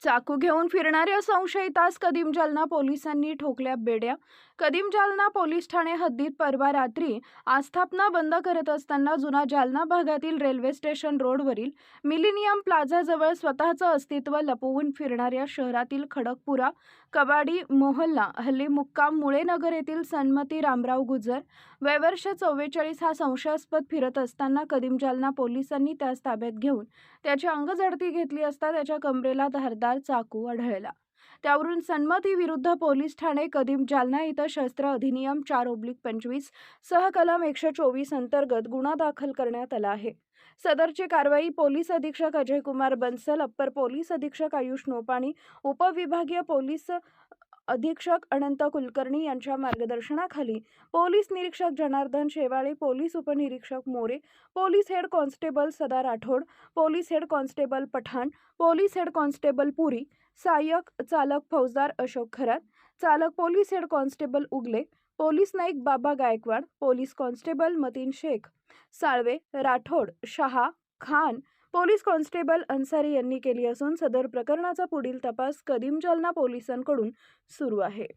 चाकू घेऊन फिरणाऱ्या संशयितास कदीम जालना पोलिसांनी ठोकल्या बेड्या. कदीम जालना पोलीस ठाणे हद्दीत परवा रात्री आस्थापना बंद करत असताना जुना जालना भागातील रेल्वे स्टेशन रोडवरील मिलेनियम प्लाझाजवळ स्वतःचं अस्तित्व लपवून फिरणाऱ्या शहरातील खडकपुरा कबाडी मोहल्ला हल्ली मुक्काम मुळेनगर येथील सन्मती रामराव गुजर वयवर्ष 44 हा संशयास्पद फिरत असताना कदीम जालना पोलिसांनी त्यास ताब्यात घेऊन त्याची अंगझडती घेतली असता त्याच्या कमरेला धारदार चाकू आढळला. त्यावरून सन्मती विरुद्ध पोलीस ठाणे कदीम जालना इथं शस्त्र अधिनियम 4/25 सह कलम 124 अंतर्गत गुन्हा दाखल करण्यात आला आहे. सदरची कारवाई पोलीस अधीक्षक अजय कुमार बन्सल, अप्पर पोलीस अधीक्षक आयुष नोपाणी, उपविभागीय पोलीस अधीक्षक अनंत कुलकर्णी यांच्या मार्गदर्शनाखाली पोलीस निरीक्षक जनार्दन शेवाळे, पोलीस उपनिरीक्षक More, police head constable Sada Rathod, police head constable Pathan, police head constable Puri, सहाय्यक चालक फौजदार अशोक खरात, चालक police head constable Ugale, police नाईक Baba Gaikwad, police constable Matin Shaikh, Salve, Rathod, Shah, Khan, police constable Ansari यांनी केली असून सदर प्रकरणाचा पुढील तपास कदीम जालना पोलिसांकडून सुरू आहे.